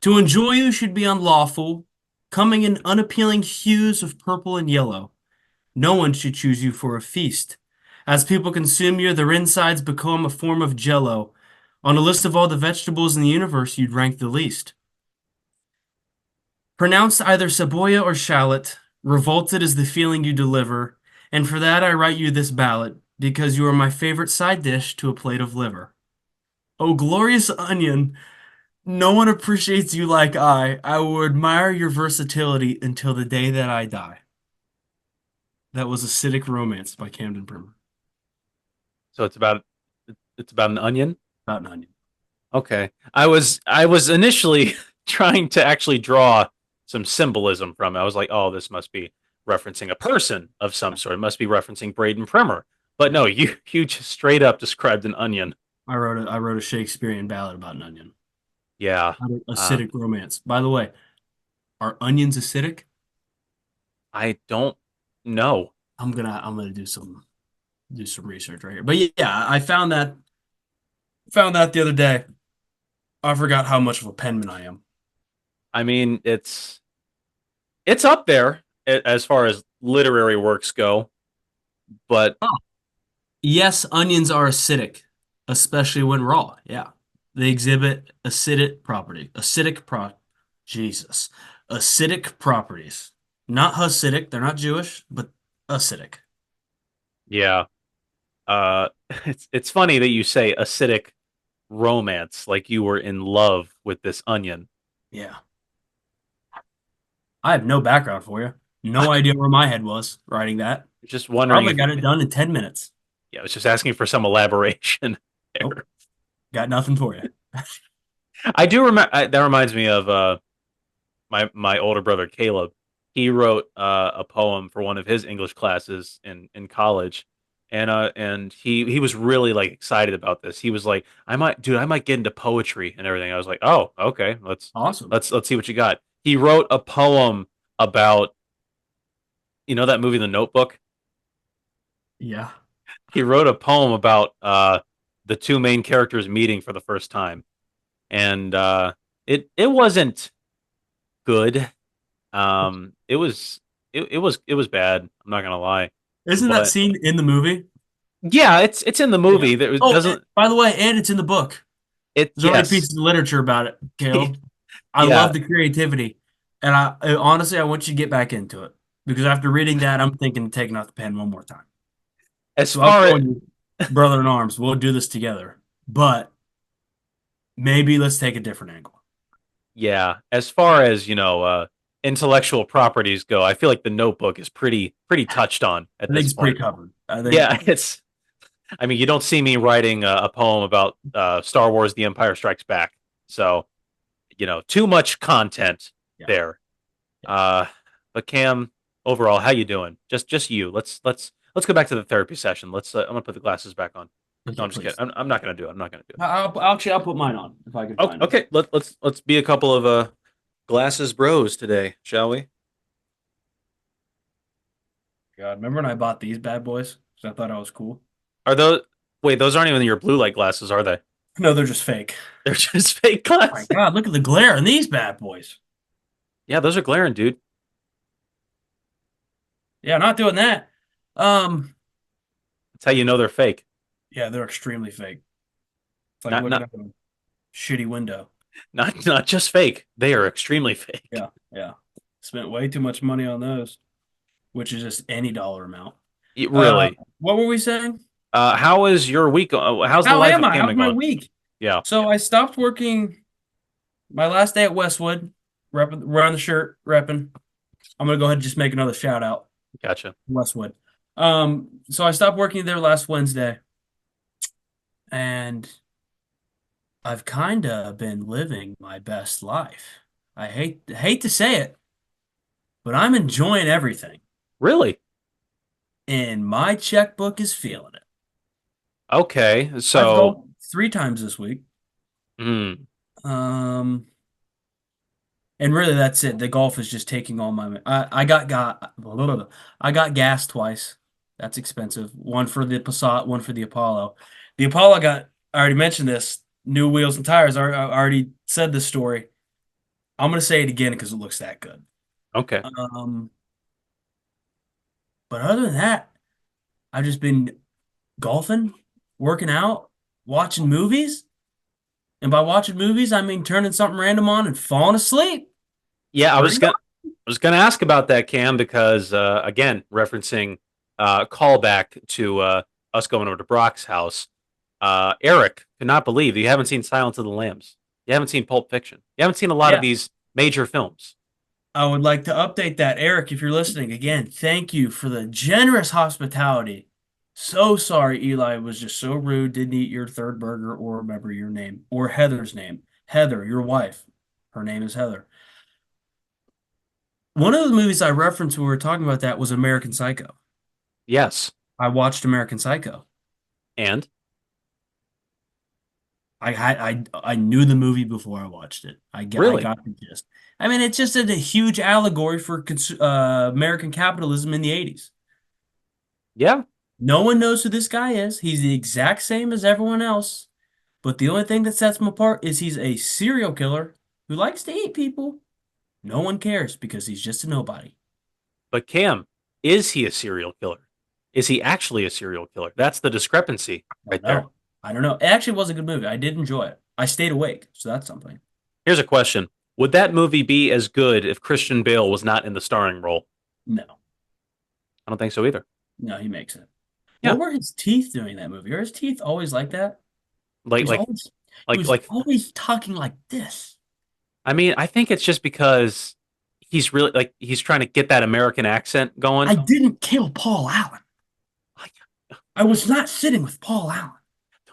To enjoy you should be unlawful, coming in unappealing hues of purple and yellow. No one should choose you for a feast. As people consume you, their insides become a form of jello. On a list of all the vegetables in the universe, you'd rank the least. Pronounced either cebolla or shallot, revolted is the feeling you deliver, and for that I write you this ballad, because you are my favorite side dish to a plate of liver. Oh, glorious onion, no one appreciates you like I. I will admire your versatility until the day that I die. That was Acidic Romance by Camden Primer. So it's about an onion? About an onion. Okay. I was initially trying to actually draw some symbolism from it. I was like, oh, this must be referencing a person of some sort. It must be referencing Braden Primer. But no, you just straight up described an onion. I wrote a Shakespearean ballad about an onion. Yeah. Acidic Romance. By the way, are onions acidic? I don't know. I'm gonna do some research right here. But yeah, I found that the other day. I forgot how much of a penman I am. I mean, it's up there as far as literary works go, but yes, onions are acidic, especially when raw. Yeah, they exhibit acidic properties. Not Hasidic. They're not Jewish, but acidic. Yeah. It's funny that you say acidic romance, like you were in love with this onion. Yeah. I have no background for you. No idea where my head was writing that. Just wondering Probably if got it done in 10 minutes. yeah, I was just asking for some elaboration Nope. there. Got nothing for you. I do remember that reminds me of my older brother Caleb. He wrote a poem for one of his English classes in college, and he was really like excited about this. He was like, I might get into poetry and everything. I was like, oh, okay, Awesome. let's see what you got. He wrote a poem about that movie The Notebook. Yeah. He wrote a poem about the two main characters meeting for the first time, and it wasn't good. It was bad. I'm not gonna lie, Isn't that but scene in the movie? yeah, it's in the Yeah. movie. There Oh, doesn't by the way, and it's in the book. it? There's already Yes, pieces of literature about it, Caleb. I yeah. love the creativity. And honestly, I want you to get back into it because after reading that, I'm thinking of taking out the pen one more time. As So I've far as told you, brother in arms, we'll do this together. But maybe let's take a different angle. yeah, as far as intellectual properties go, I feel like the Notebook is pretty touched on at I think this it's pretty point. covered. I think, Yeah, it's. I mean, you don't see me writing a poem about Star Wars: The Empire Strikes Back, so too much content yeah. there. Uh, but Cam, overall, how you doing? Just you. Let's go back to the therapy session. I'm gonna put the glasses back on. No, Okay, I'm just kidding. please. I'm not gonna do it. I'm not gonna do it. I'll put mine on if I can Okay, find it. okay. Let's be a couple of glasses bros today, shall we? God, remember when I bought these bad boys? Because I thought I was cool. Are those Wait, those aren't even your blue light glasses, are they? No, they're just fake. They're just fake Oh my glasses. God, look at the glare in these bad boys. Yeah, those are glaring, dude. Yeah, not doing that. Um, That's how you know they're fake. yeah, they're extremely fake. It's like Not looking not at a shitty window. not just fake. They are extremely fake. Yeah, yeah. Spent way too much money on those, which is just any dollar amount. Really. What were we saying? How is your week? How's the How life am of I? How's camping my going? week? Yeah, So I stopped working my last day at Westwood, wearing the shirt, repping. I'm gonna go ahead and just make another shout out, gotcha. Westwood. So I stopped working there last Wednesday, and I've kind of been living my best life. I hate to say it, but I'm enjoying everything, Really? and my checkbook is feeling it. Okay. I've So, golfed 3 times this week. hmm, Um, and really that's it. The golf is just taking all my. I got gas twice. That's expensive. One for the Passat, one for the Apollo. The Apollo got. I already mentioned this. New wheels and tires. I already said this story. I'm gonna say it again because it looks that good. okay. Um, but other than that, I've just been golfing, working out, watching movies. And by watching movies, I mean turning something random on and falling asleep. Yeah, Pretty I was gonna ask about that, Cam, because again, referencing callback to us going over to Brock's house. Eric could not believe that you haven't seen Silence of the Lambs. You haven't seen Pulp Fiction. You haven't seen a lot of Yeah. these major films. I would like to update that. Eric, if you're listening, again, thank you for the generous hospitality. So sorry Eli was just so rude, didn't eat your third burger or remember your name or Heather's name. Heather, your wife. Her name is Heather. One of the movies I referenced when we were talking about that was American Psycho. Yes, I watched American Psycho. and I knew the movie before I watched it. I really, got the gist. I mean, it's just a huge allegory for American capitalism in the 80s. yeah, No one knows who this guy is. He's the exact same as everyone else. But the only thing that sets him apart is he's a serial killer who likes to eat people. No one cares because he's just a nobody. but Cam, is he a serial killer? Is he actually a serial killer? That's the discrepancy right there. No, I don't know. It actually was a good movie. I did enjoy it. I stayed awake, so that's something. Here's a question: would that movie be as good if Christian Bale was not in the starring role? No, I don't think so either. no, he makes it. Yeah, What were his teeth doing in that movie? Are his teeth always like that? He like was like always he like was like always talking like this. I mean, I think it's just because he's really like he's trying to get that American accent going. I didn't kill Paul Allen. I was not sitting with Paul Allen.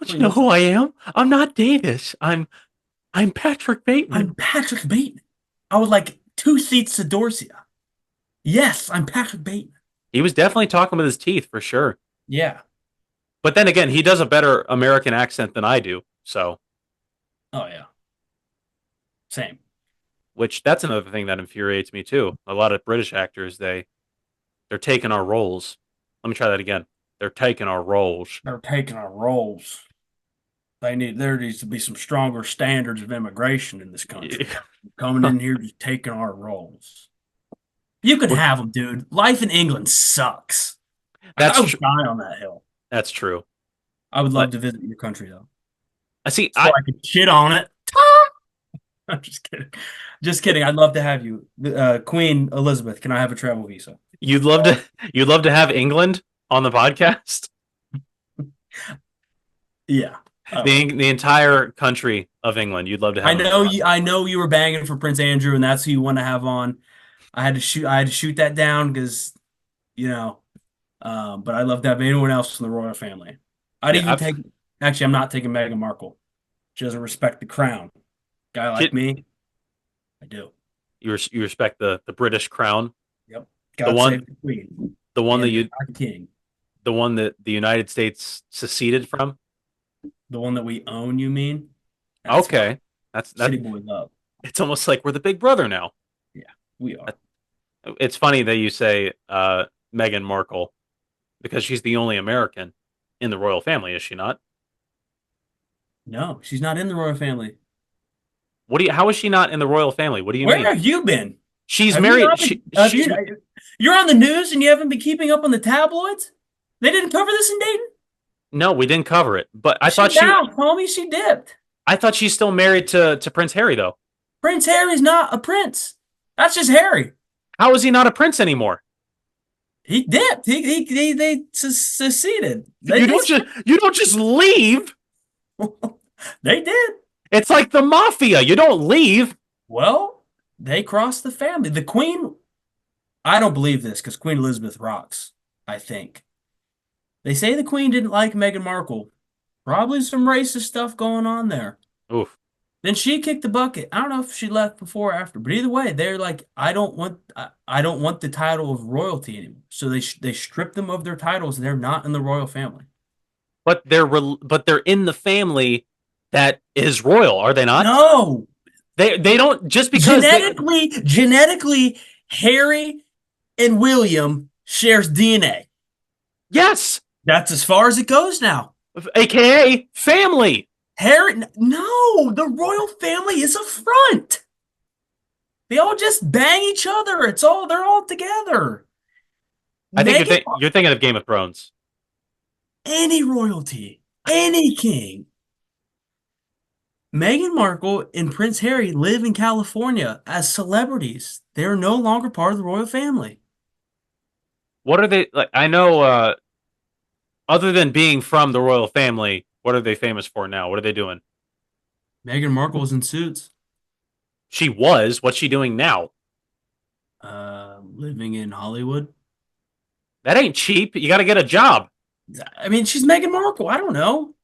Don't you know who I am? I'm not Davis. I'm Patrick Bateman. I'm Patrick Bateman. I would like 2 seats to Dorsia. Yes, I'm Patrick Bateman. He was definitely talking with his teeth for sure. Yeah. But then again, he does a better American accent than I do. So, Oh yeah. Same. which that's another thing that infuriates me too. A lot of British actors they're taking our roles. Let me try that again. They're taking our roles. They're taking our roles. There needs to be some stronger standards of immigration in this country. Coming in here just taking our roles. You could have them, dude. Life in England sucks. That's I would tr- die on that hill. That's true. I would love to visit your country though. I see. So I could shit on it. I'm just kidding. Just kidding. I'd love to have you, Queen Elizabeth. Can I have a travel visa? You'd love to have England on the podcast. Yeah. The entire country of England. You'd love to have. I know you were banging for Prince Andrew, and that's who you want to have on. I had to shoot that down because, but I'd love to have anyone else from the royal family. Actually, I'm not taking Meghan Markle. She doesn't respect the crown. Guy like me, I do. You respect the British crown. Yep. God save the Queen. The one that king. The one that the United States seceded from. The one that we own, you mean? Okay. That's City boy love. It's almost like we're the big brother now. Yeah, we are. It's funny that you say Meghan Markle because she's the only American in the royal family, is she not? No, she's not in the royal family. How is she not in the royal family? What do you mean? Where have you been? She's married. You're on the news and you haven't been keeping up on the tabloids? They didn't cover this in Dayton? No, we didn't cover it. But I thought she dipped. I thought she's still married to Prince Harry, though. Prince Harry's not a prince. That's just Harry. How is he not a prince anymore? He dipped. They seceded. You don't just leave. They did. It's like the mafia. You don't leave. Well, they crossed the family. The Queen, I don't believe this because Queen Elizabeth rocks, I think. They say the Queen didn't like Meghan Markle. Probably some racist stuff going on there. Oof. Then she kicked the bucket. I don't know if she left before or after, but either way, they're like, I don't want the title of royalty anymore. So they strip them of their titles. They're not in the royal family. But they're in the family that is royal, are they not? No. They don't just because genetically Harry and William shares DNA. Yes. That's as far as it goes now. AKA family. Harry, no, the royal family is a front. They all just bang each other. They're all together. I think you're thinking of Game of Thrones. Any royalty, any king. Meghan Markle and Prince Harry live in California as celebrities. They are no longer part of the royal family. What are they like? I know, other than being from the royal family, what are they famous for now? What are they doing? Meghan Markle is in Suits. She was. What's she doing now? Living in Hollywood. That ain't cheap. You got to get a job. I mean, she's Meghan Markle. I don't know.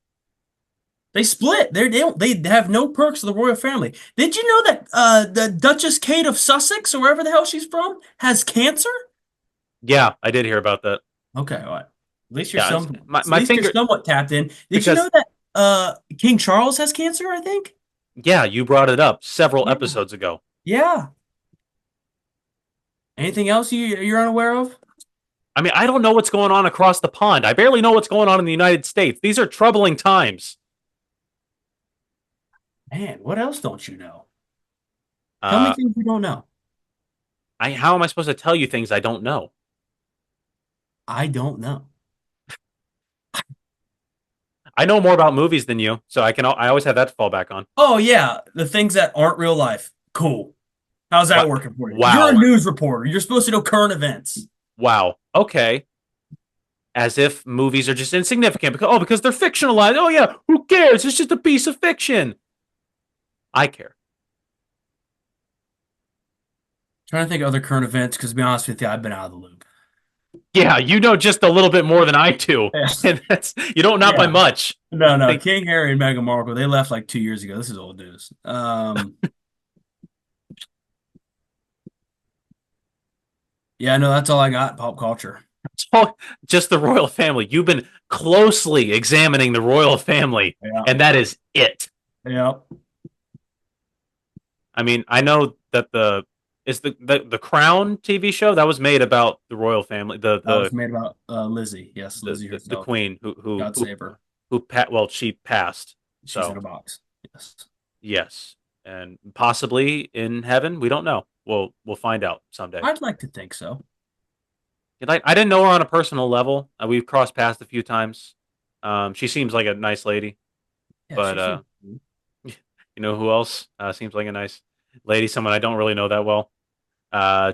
They split. They have no perks of the royal family. Did you know that the Duchess Kate of Sussex, or wherever the hell she's from, has cancer? Yeah, I did hear about that. Okay, all right. At least you're you're somewhat tapped in. Did you know that King Charles has cancer, I think? Yeah, you brought it up several episodes ago. Yeah. Anything else you're unaware of? I mean, I don't know what's going on across the pond. I barely know what's going on in the United States. These are troubling times. Man, what else don't you know? Tell me things you don't know. How am I supposed to tell you things I don't know? I don't know. I know more about movies than you, so I always have that to fall back on. Oh yeah, the things that aren't real life. Cool. How's that working for you? Wow. You're a news reporter. You're supposed to know current events. Wow. Okay. As if movies are just insignificant because they're fictionalized. Oh yeah, who cares? It's just a piece of fiction. I care. Trying to think of other current events because to be honest with you, I've been out of the loop. Yeah, you know just a little bit more than I do, Yeah. and that's you don't not by Yeah. much. No. Like, King Harry and Meghan Markle, they left like 2 years ago. This is old news. Yeah, no, that's all I got. Pop culture. it's all just the royal family. You've been closely examining the royal family, Yeah. and that is it. Yeah. I mean, I know that the Crown TV show that was made about the royal family, That was made about Lizzie. Yes, Lizzie the herself. queen God save her. well, she passed. She's So in a box. Yes. yes, and possibly in heaven. We don't know. We'll find out someday. I'd like to think so. I didn't know her on a personal level. We've crossed paths a few times. She seems like a nice lady, Yeah, but you know who else seems like a nice lady? Someone I don't really know that well.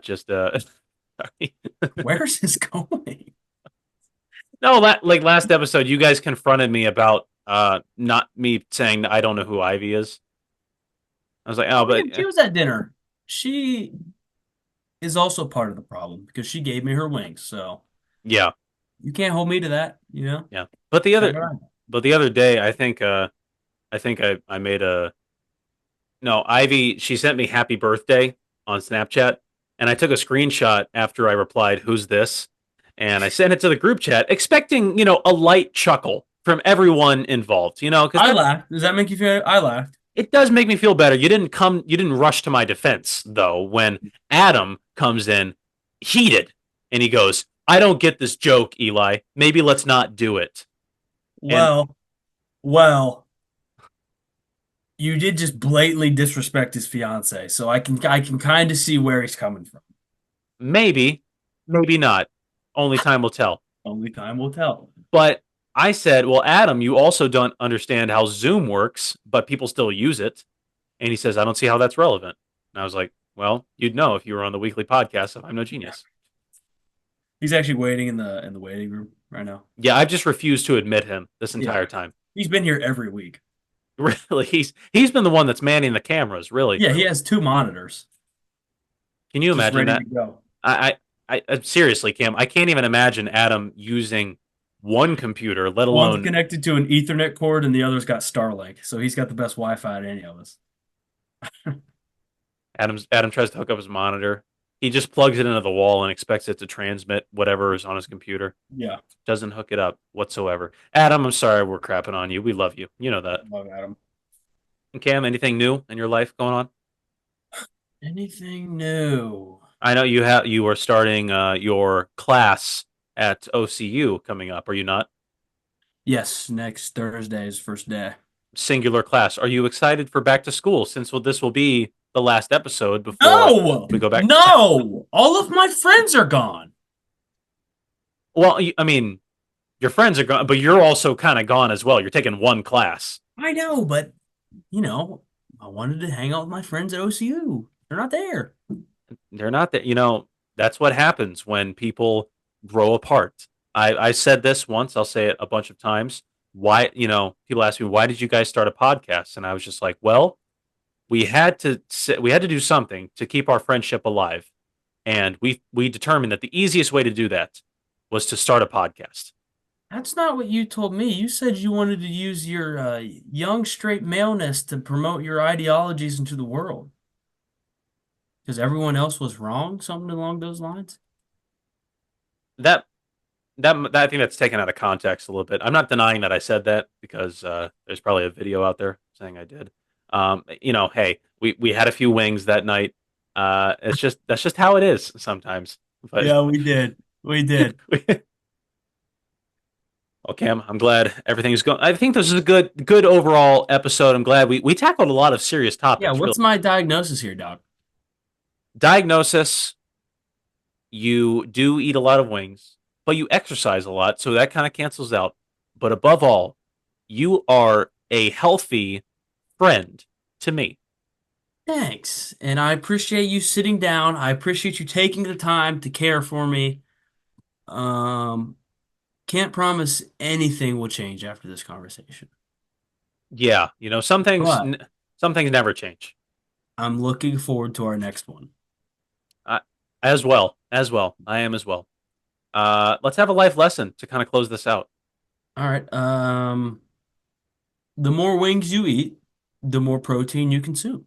Just sorry. Where's this going? No, like last episode, you guys confronted me about not me saying I don't know who Ivy is. I was like, oh, but She was at dinner. She is also part of the problem because she gave me her wings. So yeah, you can't hold me to that, yeah. But Say what I know. the other day, I think I made a no Ivy. She sent me happy birthday on Snapchat, and I took a screenshot after I replied, "Who's this?" And I sent it to the group chat, expecting a light chuckle from everyone involved. Because I laughed. Does that make you feel? I laughed. it does make me feel better. You didn't rush to my defense though when Adam comes in heated and he goes, "I don't get this joke, Eli. Maybe let's not do it." And Well, you did just blatantly disrespect his fiance, so I can kind of see where he's coming from. maybe, maybe not. Only time will tell. Only time will tell. But I said, "Well, Adam, you also don't understand how Zoom works, but people still use it." And he says, "I don't see how that's relevant." And I was like, "Well, you'd know if you were on the weekly podcast of I'm No Genius." He's actually waiting in the waiting room right now. Yeah, I've just refused to admit him this entire time. He's been here every week. Really, he's been the one that's manning the cameras. Really, Yeah, he has 2 monitors. can you Just imagine ready that? to go. Seriously, Cam, I can't even imagine Adam using one computer, let One's alone connected to an Ethernet cord, and the other's got Starlink, so he's got the best Wi-Fi out of any of us. Adam tries to hook up his monitor. He just plugs it into the wall and expects it to transmit whatever is on his computer. Yeah, Doesn't hook it up whatsoever. Adam, I'm sorry we're crapping on you. We love you. You know that. love Adam. And Cam, anything new in your life going on? Anything new? I know you are starting your class at OCU coming up. Are you not? Yes, next Thursday is first day. Singular class. Are you excited for back to school since this will be the last episode before No, we go back? no, all of my friends are gone. Well, I mean, your friends are gone, but you're also kind of gone as well. You're taking one class. I know, but I wanted to hang out with my friends at OCU. They're not there. They're not that. That's what happens when people grow apart. I said this once. I'll say it a bunch of times. Why? People ask me, why did you guys start a podcast? And I was just like, well, we had to do something to keep our friendship alive, and we determined that the easiest way to do that was to start a podcast. That's not what you told me. You said you wanted to use your young straight maleness to promote your ideologies into the world. Because everyone else was wrong, something along those lines? That I think that's taken out of context a little bit. I'm not denying that I said that because there's probably a video out there saying I did. Hey, we had a few wings that night. That's just how it is sometimes. But Yeah, we did. We did. well, Cam, I'm glad everything's going. I think this is a good overall episode. I'm glad we tackled a lot of serious topics. Yeah, what's my diagnosis here, Doc? Diagnosis? You do eat a lot of wings, but you exercise a lot, so that kind of cancels out. But above all, you are a healthy friend to me. Thanks. And I appreciate you sitting down. I appreciate you taking the time to care for me. Um, can't promise anything will change after this conversation. Yeah, some things But never change. I'm looking forward to our next one. As well. I am as well. Let's have a life lesson to kind of close this out. All right. The more wings you eat, the more protein you consume.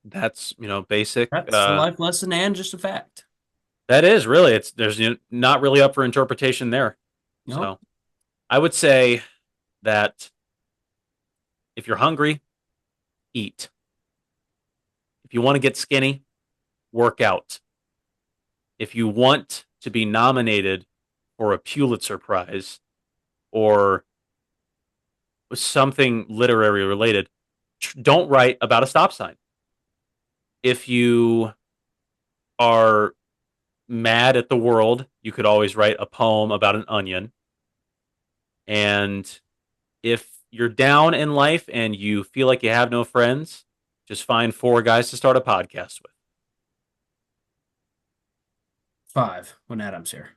That's, basic. That's a life lesson and just a fact. That is really, there's not really up for interpretation there. Nope. So I would say that if you're hungry, eat. If you want to get skinny, work out. If you want to be nominated for a Pulitzer Prize or something literary related, don't write about a stop sign. If you are mad at the world, you could always write a poem about an onion. And if you're down in life and you feel like you have no friends, just find 4 guys to start a podcast with. 5 when Adam's here.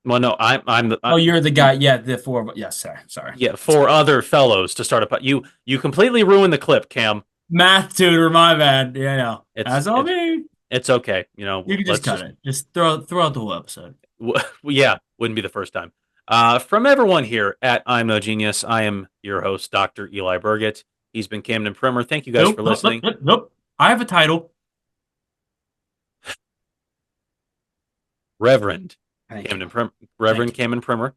Well, no, I'm the. Oh, you're the guy. Yeah, the 4. Yes, sorry. Yeah, 4 other fellows to start a. You completely ruined the clip, Cam. Math tutor, my bad. Yeah, no. That's all me. It's okay. You can just cut it. Just throw out the whole episode. Yeah, wouldn't be the first time. From everyone here at I'm No Genius, I am your host, Dr. Eli Burgett. He's been Camden Primer. Thank you guys for listening. Nope. I have a title. Reverend Camden Primer.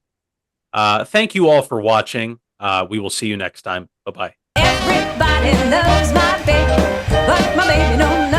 Thank you all for watching. We will see you next time. Bye-bye. Everybody loves my baby, but my baby don't